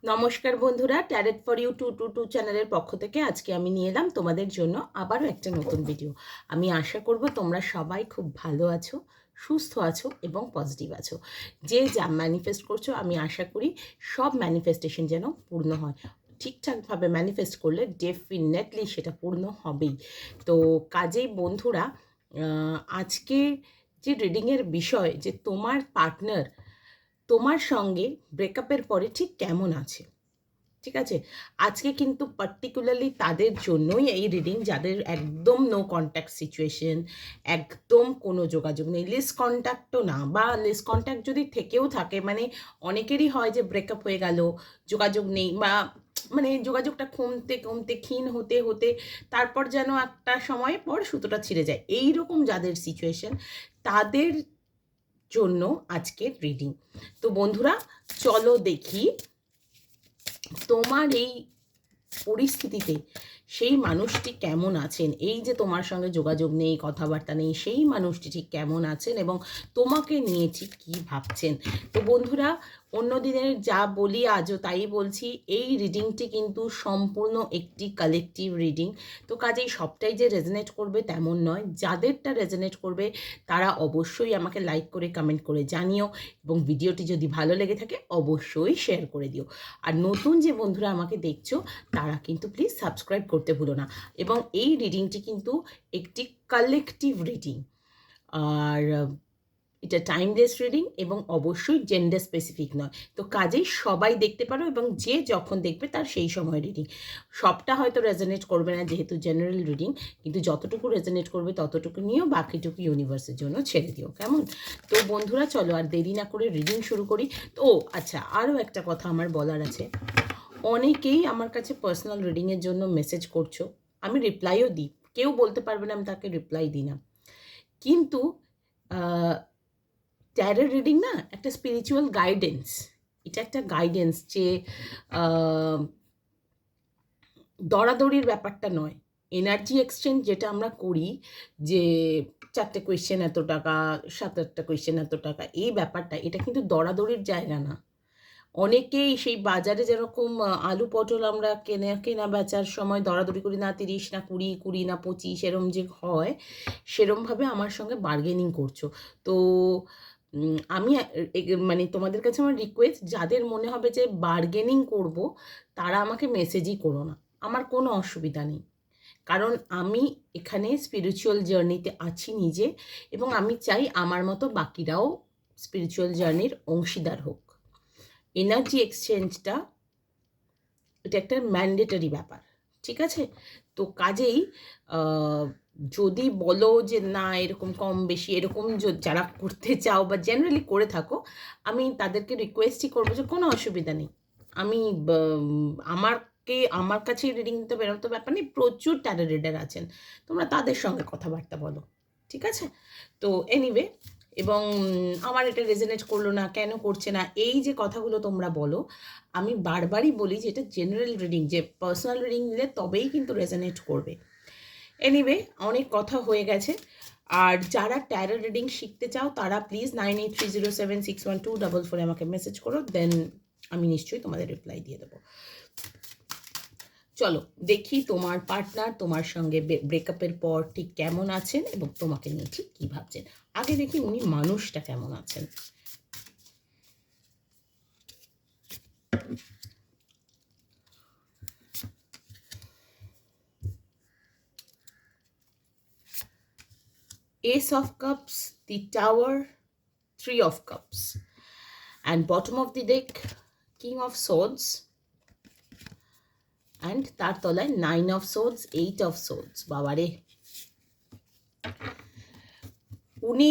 নমস্কার বন্ধুরা, tarot for you 222 চ্যানেলের পক্ষ থেকে আজকে আমি নিয়ে এলাম তোমাদের জন্য আবারও একটা নতুন ভিডিও। আমি আশা করব তোমরা সবাই খুব ভালো আছো, সুস্থ আছো এবং পজিটিভ আছো। যে যা ম্যানিফেস্ট করছো আমি আশা করি সব ম্যানিফেস্টেশন যেন পূর্ণ হয়। ঠিকঠাকভাবে ম্যানিফেস্ট করলে ডেফিনেটলি সেটা পূর্ণ হবেই। তো কাজেই বন্ধুরা, আজকে যে রিডিংয়ের বিষয় যে তোমার পার্টনার তোমার সঙ্গে ব্রেকআপের পরে ঠিক কেমন আছে, ঠিক আছে? আজকে কিন্তু পার্টিকুলারলি তাদের জন্যই এই রিডিং, যাদের একদম নো কন্ট্যাক্ট সিচুয়েশন, একদম কোনো যোগাযোগ নেই, লিস্ট কন্ট্যাক্টও না, বা লিস্ট কন্ট্যাক্ট যদি থেকেও থাকে, মানে অনেকেরই হয় যে ব্রেকআপ হয়ে গেল, যোগাযোগ নেই, বা মানে যোগাযোগটা কমতে কমতে ক্ষীণ হতে হতে তারপর যেন একটা সময় পর সুতোটা ছিঁড়ে যায়, এই রকম যাদের সিচুয়েশন তাদের জন্য আজকের রিডিং। তো বন্ধুরা, চলো দেখি তোমার এই পরিস্থিতিতে সেই মানুষটি কেমন আছেন। এই যে তোমার সঙ্গে যোগাযোগ নেই, কথাবার্তা নেই, সেই মানুষটি ঠিক কেমন আছেন এবং তোমাকে নিয়ে ঠিক কী ভাবছেন। তো বন্ধুরা, অন্য দিনের যা বলি আজও তাই বলছি, এই রিডিংটি কিন্তু সম্পূর্ণ একটি কালেকটিভ রিডিং। তো কাজেই সবটাই যে রেজনেট করবে তেমন নয়, যাদেরটা রেজনেট করবে তারা অবশ্যই আমাকে লাইক করে কমেন্ট করে জানিও, এবং ভিডিওটি যদি ভালো লেগে থাকে অবশ্যই শেয়ার করে দিও। আর নতুন যে বন্ধুরা আমাকে দেখছো তারা কিন্তু প্লিজ সাবস্ক্রাইব করতে ভুলো না। এবং এই রিডিংটি কিন্তু একটি কালেকটিভ রিডিং, আর এটা টাইমলেস রিডিং এবং অবশ্যই জেন্ডার স্পেসিফিক নয়। তো কাজেই সবাই দেখতে পারো, এবং যে যখন দেখবে তার সেই সময় রিডিং। সবটা হয়তো রেজনেট করবে না যেহেতু জেনারেল রিডিং, কিন্তু যতটুকু রেজনেট করবে ততটুকু নিয়েও বাকিটুকু ইউনিভার্সের জন্য ছেড়ে দিও, কেমন? তো বন্ধুরা চলো আর দেরি না করে রিডিং শুরু করি। তো আচ্ছা, আরও একটা কথা আমার বলার আছে। অনেকেই আমার কাছে পার্সোনাল রিডিংয়ের জন্য মেসেজ করছো, আমি রিপ্লাইও দিই, কেউ বলতে পারবে না আমি তাকে রিপ্লাই দিই না। কিন্তু ট্যারো রিডিং না একটা স্পিরিচুয়াল গাইডেন্স, এটা একটা গাইডেন্স যে দরাদরির ব্যাপারটা নয়। এনার্জি এক্সচেঞ্জ যেটা আমরা করি, যে 4টে কোয়েশ্চেন এত টাকা, 7-8টা কোয়েশ্চেন এত টাকা, এই ব্যাপারটা এটা কিন্তু দরাদরির জায়গা না। অনেকেই সেই বাজারে যেরকম আলু পটল আমরা কেনা বেচার সময় দরাদরি করি না, 30 না 20, 20 না 25 এরম যে হয়, সেরমভাবে আমার সঙ্গে বার্গেনিং করছো। তো আমি মানে তোমাদের কাছে আমার রিকোয়েস্ট, যাদের মনে হবে যে বার্গেনিং করব তারা আমাকে মেসেজই করো না, আমার কোনো অসুবিধা নেই। কারণ আমি এখানে স্পিরিচুয়াল জার্নিতে আছি নিজে, এবং আমি চাই আমার মতো বাকিরাও স্পিরিচুয়াল জার্নির অংশীদার হোক। এনার্জি এক্সচেঞ্জটা এটা একটা ম্যান্ডেটরি ব্যাপার, ঠিক আছে? তো কাজেই যদি বলো যে না এরকম কম বেশি এরকম যারা করতে চাও বা জেনারেলি করে থাকো, আমি তাদেরকে রিকোয়েস্টই করবো যে কোনো অসুবিধা নেই। আমি আমার কাছে রিডিং দিতে বেরোতে ব্যাপার নেই, প্রচুর ট্যারো রিডার আছেন, তোমরা তাদের সঙ্গে কথাবার্তা বলো, ঠিক আছে? তো এনিওয়ে, এবং আমার এটা রেজনেট করলো না, কেন করছে না, এই যে কথাগুলো তোমরা বলো, আমি বারবারই বলি যে এটা জেনারেল রিডিং, যে পার্সোনাল রিডিং নিলে তবেই কিন্তু রেজনেট করবে। এনিওয়ে, অনেক কথা হয়ে গেছে। আর যারা ট্যারো রিডিং শিখতে চাও তারা প্লিজ 9830761244 আমাকে মেসেজ করো, দেন আমি নিশ্চয়ই তোমাদের রিপ্লাই দিয়ে দেবো। চলো দেখি তোমার পার্টনার তোমার সঙ্গে ব্রেকআপের পর ঠিক কেমন আছেন এবং তোমাকে নিয়ে ঠিক কী ভাবছেন। আগে দেখি উনি মানুষটা কেমন আছেন। Ace of Cups, the Tower, 3 of Cups, and bottom of the deck, King of Swords, and তার তলায় 9 of Swords, 8 of Swords। বাবারে, উনি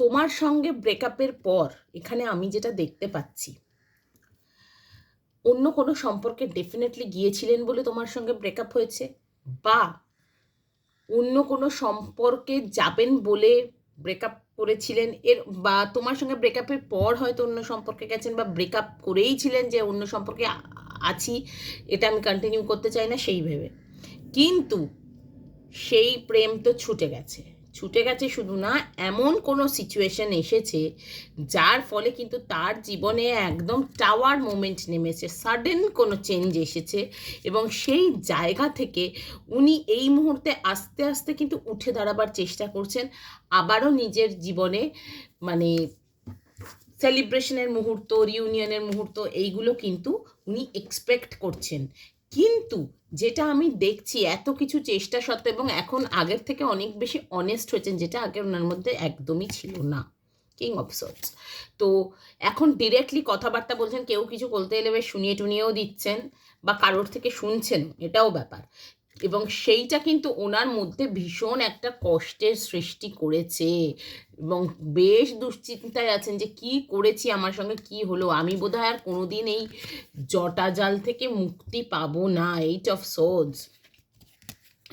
তোমার সঙ্গে ব্রেকআপের পর এখানে আমি যেটা দেখতে পাচ্ছি, অন্য কোনো সম্পর্কে ডেফিনেটলি গিয়েছিলেন বলে তোমার সঙ্গে ব্রেকআপ হয়েছে, বা অন্য কোনো সম্পর্কে যাবেন বলে ব্রেকআপ করেছিলেন, বা তোমার সঙ্গে ব্রেকআপের পর হয়তো অন্য সম্পর্কে গেছেন, বা ব্রেকআপ করেই ছিলেন যে অন্য সম্পর্কে আছি, এটা আমি কন্টিনিউ করতে চাই না সেই ভেবে, কিন্তু সেই প্রেম তো ছুটে গেছে, ছুটে গেছে শুধু না, এমন কোনো সিচুয়েশন এসেছে যার ফলে কিন্তু তার জীবনে একদম টাওয়ার মোমেন্ট নেমেছে, সাডেন কোনো চেঞ্জ এসেছে, এবং সেই জায়গা থেকে উনি এই মুহূর্তে আস্তে আস্তে কিন্তু উঠে দাঁড়াবার চেষ্টা করছেন। আবারও নিজের জীবনে মানে সেলিব্রেশনের মুহূর্ত, রিউনিয়নের মুহূর্ত, এইগুলো কিন্তু উনি এক্সপেক্ট করছেন। কিন্তু যেটা আমি দেখছি, এত কিছু চেষ্টা সত্ত্বেও, এবং এখন আগের থেকে অনেক বেশি অনেস্ট হয়েছেন, যেটা আগে ওনার মধ্যে একদমই ছিল না। King of swords. তো এখন ডিরেক্টলি কথাবার্তা বলছেন, কেউ কিছু বলতে এলে বেশ শুনিয়ে টুনিয়েও দিচ্ছেন, বা কারোর থেকে শুনছেন, এটাও ব্যাপার। এবং সেইটা কিন্তু ওনার মধ্যে ভীষণ একটা কষ্টের সৃষ্টি করেছে, এবং বেশ দুশ্চিন্তায় আছেন যে কি করেছি, আমার সঙ্গে কি হলো, আমি বোধহয় আর কোনোদিন এই জটা জাল থেকে মুক্তি পাবো না। 8 অফ সোর্ডস,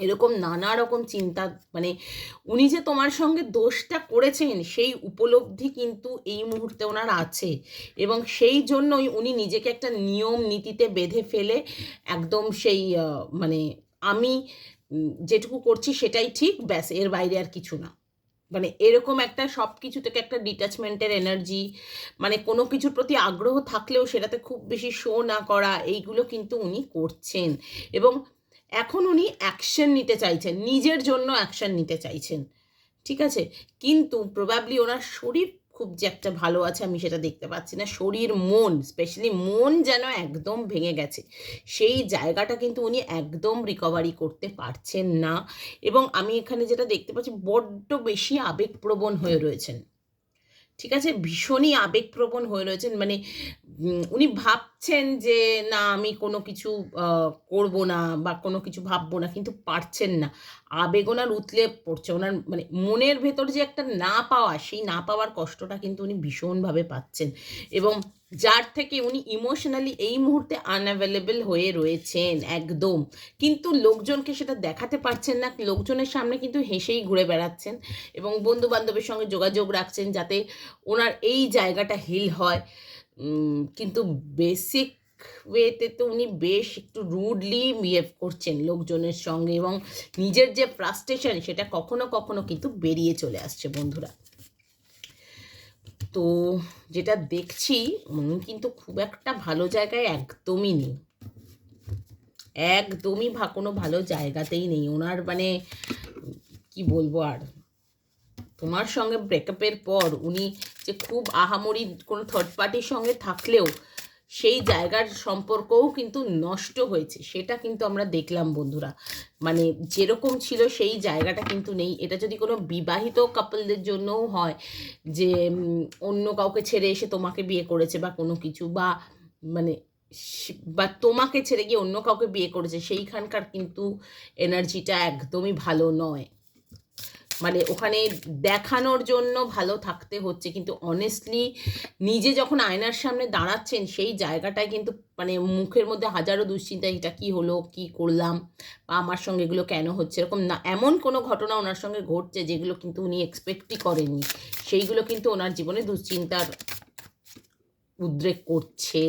এরকম নানা রকম চিন্তা, মানে উনি যে তোমার সঙ্গে দোষটা করেছেন সেই উপলব্ধি কিন্তু এই মুহূর্তে ওনার আছে, এবং সেই জন্যই উনি নিজেকে একটা নিয়ম নীতিতে বেঁধে ফেলে একদম সেই মানে আমি যেটুকু করছি সেটাই ঠিক, ব্যাস, এর বাইরে আর কিছু না, মানে এরকম একটা সব কিছু থেকে একটা ডিট্যাচমেন্টের এনার্জি, মানে কোনো কিছুর প্রতি আগ্রহ থাকলেও সেটাতে খুব বেশি শো না করা, এইগুলো কিন্তু উনি করছেন। এবং এখন উনি অ্যাকশন নিতে চাইছেন, নিজের জন্য অ্যাকশন নিতে চাইছেন, ঠিক আছে। কিন্তু প্রবাবলি ওনার শরীর খুব যে একটা ভালো আছে আমি সেটা দেখতে পাচ্ছি না। শরীর, মন, স্পেশালি মন যেন একদম ভেঙে গেছে, সেই জায়গাটা কিন্তু উনি একদম রিকভারি করতে পারছেন না। এবং আমি এখানে যেটা দেখতে পাচ্ছি, বড্ড বেশি আবেগপ্রবণ হয়ে রয়েছেন, ঠিক আছে, ভীষণই আবেগপ্রবণ হয়ে রয়েছেন। মানে উনি ভাবছেন যে না আমি কোনো কিছু করব না বা কোনো কিছু ভাববো না, কিন্তু পারছেন না। আবেগ ওনার উতলে পড়ছে, ওনার মানে মনের ভেতর যে একটা না পাওয়া, সেই না পাওয়ার কষ্টটা কিন্তু উনি ভীষণভাবে পাচ্ছেন, এবং যার থেকে উনি ইমোশনালি এই মুহূর্তে আনঅ্যাভেলেবল হয়ে রয়েছেন একদম। কিন্তু লোকজনকে সেটা দেখাতে পারছেন না, লোকজনের সামনে কিন্তু হেসেই ঘুরে বেড়াচ্ছেন, এবং বন্ধু বান্ধবের সঙ্গে যোগাযোগ রাখছেন যাতে ওনার এই জায়গাটা হিল হয়। কিন্তু বেসিক ওয়েতে তো উনি বেশ একটু রুডলি বিহেভ করছেন লোকজনের সঙ্গে, এবং নিজের যে ফ্রাস্ট্রেশন সেটা কখনো কখনো কিন্তু বেরিয়ে চলে আসছে বন্ধুরা। তো যেটা দেখছি, উনি কিন্তু খুব একটা ভালো জায়গায় একদমই নেই, একদমই কোনো ভালো জায়গাতেই নেই ওনার, মানে কি বলবো আর। তোমার সঙ্গে ব্রেকআপের পর উনি যে খুব আহামরি কোনো থার্ড পার্টির সঙ্গে থাকলেও সেই জায়গার সম্পর্কও কিন্তু নষ্ট হয়েছে, সেটা কিন্তু আমরা দেখলাম বন্ধুরা। মানে যেরকম ছিল সেই জায়গাটা কিন্তু নেই। এটা যদি কোনো বিবাহিত কাপলদের জন্যও হয়, যে অন্য কাউকে ছেড়ে এসে তোমাকে বিয়ে করেছে বা কোনো কিছু, বা মানে বা তোমাকে ছেড়ে গিয়ে অন্য কাউকে বিয়ে করেছে, সেইখানকার কিন্তু এনার্জিটা একদমই ভালো নয়। মানে ওখানে দেখানোর জন্য ভালো থাকতে হচ্ছে, কিন্তু অনেস্টলি নিজে যখন আয়নার সামনে দাঁড়াচ্ছেন সেই জায়গাটায় কিন্তু মানে মুখের মধ্যে হাজারো দুশ্চিন্তা, এটা কি হলো, কি করলাম, বা আমার সঙ্গে এগুলো কেন হচ্ছে, এরকম না, এমন কোনো ঘটনা ওনার সঙ্গে ঘটছে যেগুলো কিন্তু উনি এক্সপেক্টই করেননি, সেইগুলো কিন্তু ওনার জীবনে দুশ্চিন্তার উদ্রেক করছে।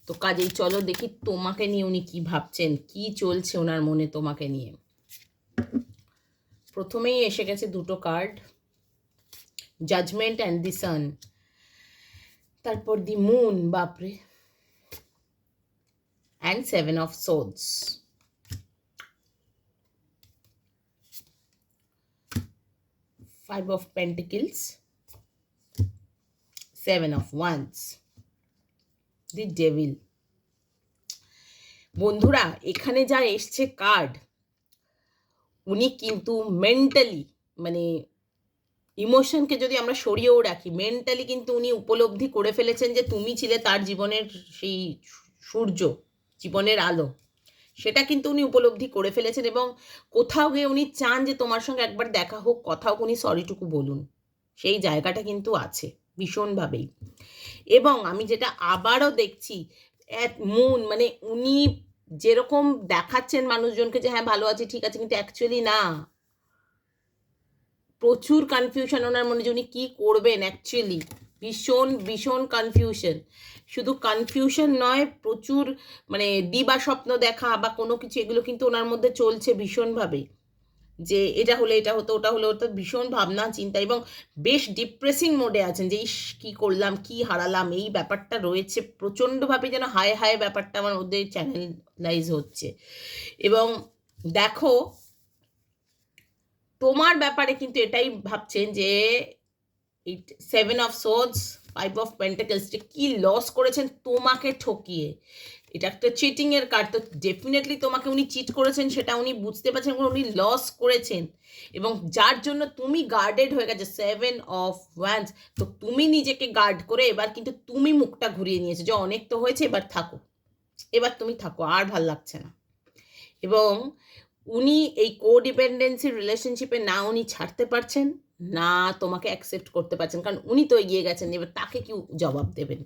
তো কাজেই চলো দেখি তোমাকে নিয়ে উনি কি ভাবছেন, কি চলছে ওনার মনে তোমাকে নিয়ে। প্রথমেই এসে গেছে দুটো কার্ড, জাজমেন্ট অ্যান্ড দি সান, তারপর দি মুন, বাপরে, and 7 of swords, 5 of pentacles, 7 of wands, the devil. বন্ধুরা এখানে যা এসছে কার্ড, উনি কিন্তু মেন্টালি, মানে ইমোশনকে যদি আমরা সরিয়েও রাখি, মেন্টালি কিন্তু উনি উপলব্ধি করে ফেলেছেন যে তুমি ছিলে তার জীবনের সেই সূর্য, জীবনের আলো, সেটা কিন্তু উনি উপলব্ধি করে ফেলেছেন, এবং কোথাও গিয়ে উনি চান যে তোমার সঙ্গে একবার দেখা হোক, কথাও উনি সরিটুকু বলুন, সেই জায়গাটা কিন্তু আছে ভীষণভাবেই। এবং আমি যেটা আবারও দেখছি, মুন, মানে উনি যেরকম দেখাচ্ছেন মানুষজনকে যে হ্যাঁ ভালো আছে, ঠিক আছে, কিন্তু অ্যাকচুয়ালি না, প্রচুর কনফিউশন ওনার মনে যে উনি কী করবেন অ্যাকচুয়ালি, ভীষণ ভীষণ কনফিউশন। শুধু কনফিউশন নয়, প্রচুর মানে দিবা স্বপ্ন দেখা বা কোনো কিছু, এগুলো কিন্তু ওনার মধ্যে চলছে ভীষণভাবে। যে এটা হলে এটা হতো, ওটা হলে ওটা, ভীষণ ভাবনা চিন্তা এবং বেশ ডিপ্রেসিং মোডে আছেন যে ইস কী করলাম, কী হারালাম, এই ব্যাপারটা রয়েছে প্রচণ্ডভাবে, যেন হায় হায় ব্যাপারটা আমার মধ্যে চ্যানেলাইজ হচ্ছে। এবং দেখো, তোমার ব্যাপারে কিন্তু এটাই ভাবছেন যে এই 7 অফ সোর্ডস, 5 অফ পেন্টাকেলস, কি লস করেছেন তোমাকে ঠকিয়ে। এটা একটা চিটিং এর কার্ড, তো ডেফিনেটলি তোমাকে উনি চিট করেছেন, সেটা উনি বুঝতে পারছেন, উনি লস করেছেন এবং যার জন্য তুমি গার্ডেড হয়ে গেছে। 7 অফ ওয়ান্স, তো তুমি নিজেকে গার্ড করে এবার কিন্তু তুমি মুখটা ঘুরিয়ে নিয়েছো যে অনেক তো হয়েছে, এবার থাকো, এবার তুমি থাকো, আর ভাল লাগছে না। এবং উনি এই কোডিপেন্ডেন্সি রিলেশনশিপে না উনি ছাড়তে পারছেন, না তোমাকে অ্যাকসেপ্ট করতে পারছেন, কারণ উনি তো এগিয়ে গেছেন, এবার তাকে কি জবাব দেবেন।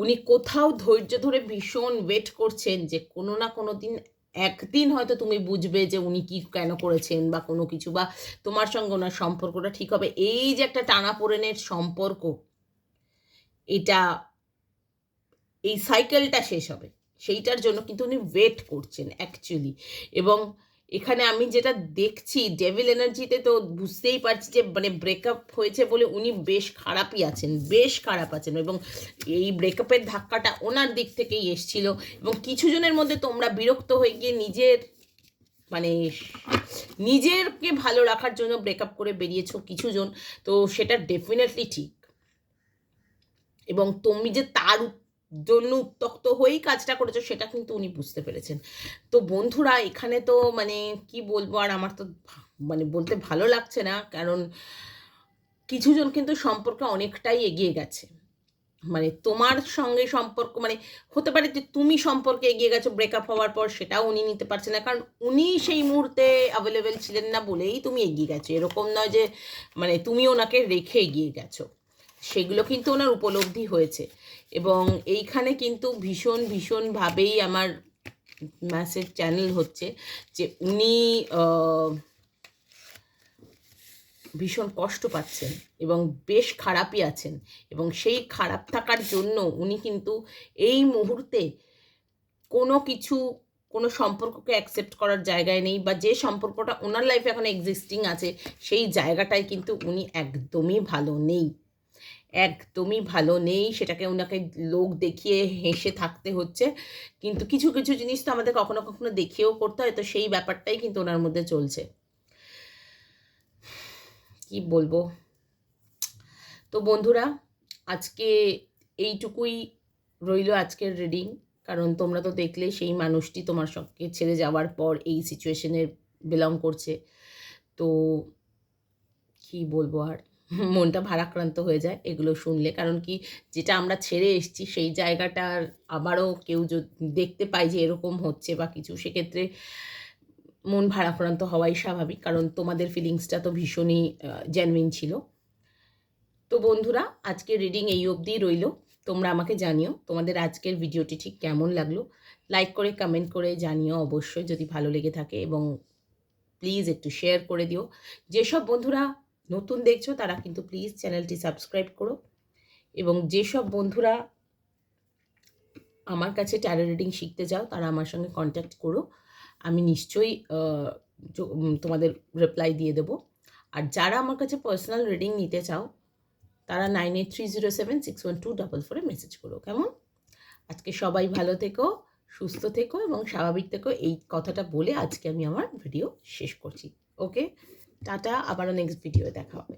উনি কোথাও ধৈর্য ধরে ভীষণ ওয়েট করছেন যে কোনো না কোনো দিন, একদিন হয়তো তুমি বুঝবে যে উনি কি কেন করেছেন বা কোনো কিছু, বা তোমার সঙ্গে ওনার সম্পর্কটা ঠিক হবে। এই যে একটা টানাপোড়েনের সম্পর্ক, এটা, এই সাইকেলটা শেষ হবে, সেইটার জন্য কিন্তু উনি ওয়েট করছেন অ্যাকচুয়ালি। এবং এখানে আমি যেটা দেখছি ডেভিল এনার্জিতে, তো বুঝতেই পারছি যে মানে ব্রেকআপ হয়েছে বলে উনি বেশ খারাপই আছেন, বেশ খারাপ আছেন। এবং এই ব্রেকআপের ধাক্কাটা ওনার দিক থেকেই এসছিল এবং কিছু জনের মধ্যে তোমরা বিরক্ত হয়ে গিয়ে নিজের মানে নিজেরকে ভালো রাখার জন্য ব্রেকআপ করে বেরিয়েছো কিছু জন, তো সেটা ডেফিনেটলি ঠিক। এবং তুমি যে তার জন্য উত্তক্ত হয়েই কাজটা করেছো সেটা কিন্তু উনি বুঝতে পেরেছেন। তো বন্ধুরা, এখানে তো মানে কি বলবো, আর আমার তো মানে বলতে ভালো লাগছে না, কারণ কিছুজন কিন্তু সম্পর্কে অনেকটাই এগিয়ে গেছে। মানে তোমার সঙ্গে সম্পর্ক, মানে হতে পারে যে তুমি সম্পর্কে এগিয়ে গেছো ব্রেকআপ হওয়ার পর, সেটাও উনি নিতে পারছে না, কারণ উনি সেই মুহূর্তে অ্যাভেলেবেল ছিলেন না বলেই তুমি এগিয়ে গেছো। এরকম নয় যে মানে তুমি ওনাকে রেখে এগিয়ে গেছো, সেগুলো কিন্তু ওনার উপলব্ধি হয়েছে। এবং এইখানে কিন্তু ভীষণ ভীষণভাবেই আমার মেসেজ চ্যানেল হচ্ছে যে উনি ভীষণ কষ্ট পাচ্ছেন এবং বেশ খারাপই আছেন। এবং সেই খারাপ থাকার জন্য উনি কিন্তু এই মুহূর্তে কোনো কিছু, কোনো সম্পর্ককে অ্যাকসেপ্ট করার জায়গায় নেই, বা যে সম্পর্কটা ওনার লাইফে এখন এক্সিস্টিং আছে সেই জায়গাটায় কিন্তু উনি একদমই ভালো নেই, একদমই ভালো নেই। সেটাকে ওনাকে লোক দেখিয়ে হেসে থাকতে হচ্ছে, কিন্তু কিছু কিছু জিনিস তো আমাদের কখনো কখনো দেখিয়েও করতে হয়, তো সেই ব্যাপারটাই কিন্তু ওনার মধ্যে চলছে। কি বলবো। তো বন্ধুরা, আজকে এইটুকুই রইল আজকের রিডিং, কারণ তোমরা তো দেখলে সেই মানুষটি তোমার সঙ্গে ছেড়ে যাওয়ার পর এই সিচুয়েশনে বিলং করছে। তো কি বলবো আর, মনটা ভারাক্রান্ত হয়ে যায় এগুলো শুনলে, কারণ কি, যেটা আমরা ছেড়ে এসেছি সেই জায়গাটার আবারও কেউ যদি দেখতে পায় যে এরকম হচ্ছে বা কিছু, সেক্ষেত্রে মন ভারাক্রান্ত হওয়াই স্বাভাবিক, কারণ তোমাদের ফিলিংসটা তো ভীষণই জেনুইন ছিল। তো বন্ধুরা, আজকের রিডিং এই অবধিই রইল। তোমরা আমাকে জানিও তোমাদের আজকের ভিডিওটি ঠিক কেমন লাগলো, লাইক করে কমেন্ট করে জানিও অবশ্যই যদি ভালো লেগে থাকে, এবং প্লিজ একটু শেয়ার করে দিও। যেসব বন্ধুরা নতুন দেখছো তারা কিন্তু প্লিজ চ্যানেলটি সাবস্ক্রাইব করো, এবং যেসব বন্ধুরা আমার কাছে ট্যারো রিডিং শিখতে চাও তারা আমার সঙ্গে কন্ট্যাক্ট করো, আমি নিশ্চয়ই তোমাদের রিপ্লাই দিয়ে দেবো। আর যারা আমার কাছে পার্সোনাল রিডিং নিতে চাও তারা 9830761244 মেসেজ করো, কেমন? আজকে সবাই ভালো থেকো, সুস্থ থেকো এবং স্বাভাবিক থেকো, এই কথাটা বলে আজকে আমি আমার ভিডিও শেষ করছি। ওকে, টাটা, আবারও নেক্সট ভিডিও দেখা হবে।